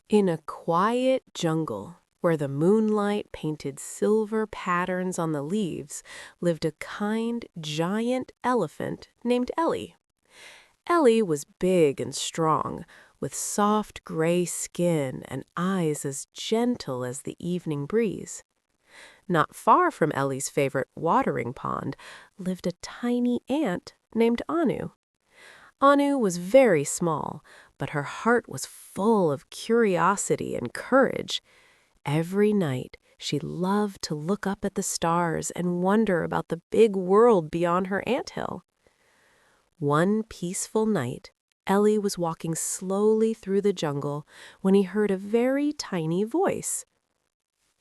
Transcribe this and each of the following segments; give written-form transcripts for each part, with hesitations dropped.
In a quiet jungle, where the moonlight painted silver patterns on the leaves, lived a kind, giant elephant named Ellie. Ellie was big and strong, with soft gray skin and eyes as gentle as the evening breeze. Not far from Ellie's favorite watering pond lived a tiny ant named Anu. Anu was very small, but her heart was full of curiosity and courage. Every night, she loved to look up at the stars and wonder about the big world beyond her anthill. One peaceful night, Ellie was walking slowly through the jungle when he heard a very tiny voice.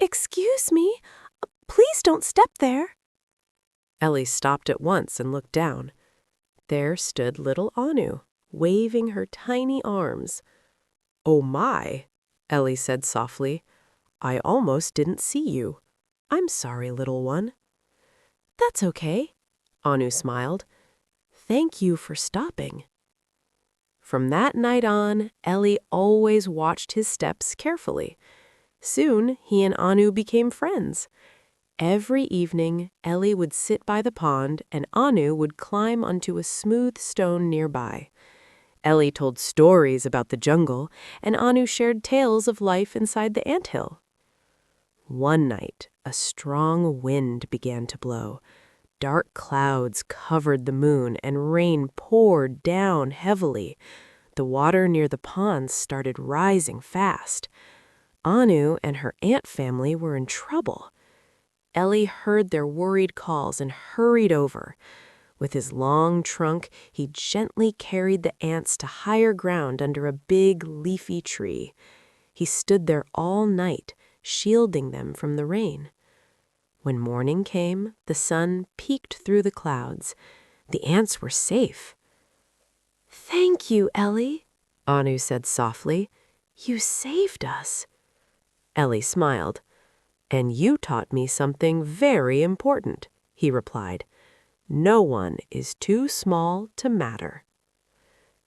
"Excuse me, please don't step there." Ellie stopped at once and looked down. There stood little Anu, waving her tiny arms. "Oh my," Ellie said softly. "I almost didn't see you. I'm sorry, little one." "That's okay," Anu smiled. "Thank you for stopping." From that night on, Ellie always watched his steps carefully. Soon, he and Anu became friends. Every evening, Ellie would sit by the pond and Anu would climb onto a smooth stone nearby. Ellie told stories about the jungle and Anu shared tales of life inside the anthill. One night, a strong wind began to blow. Dark clouds covered the moon and rain poured down heavily. The water near the pond started rising fast. Anu and her ant family were in trouble. Ellie heard their worried calls and hurried over. With his long trunk, he gently carried the ants to higher ground under a big, leafy tree. He stood there all night, shielding them from the rain. When morning came, the sun peeked through the clouds. The ants were safe. "Thank you, Ellie," Anu said softly. "You saved us." Ellie smiled. "And you taught me something very important," he replied. "No one is too small to matter."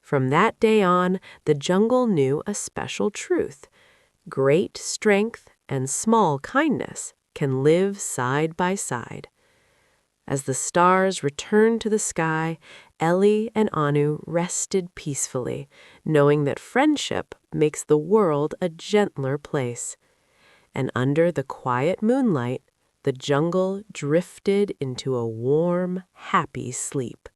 From that day on, the jungle knew a special truth. Great strength and small kindness can live side by side. As the stars returned to the sky, Ellie and Anu rested peacefully, knowing that friendship makes the world a gentler place. And under the quiet moonlight, the jungle drifted into a warm, happy sleep.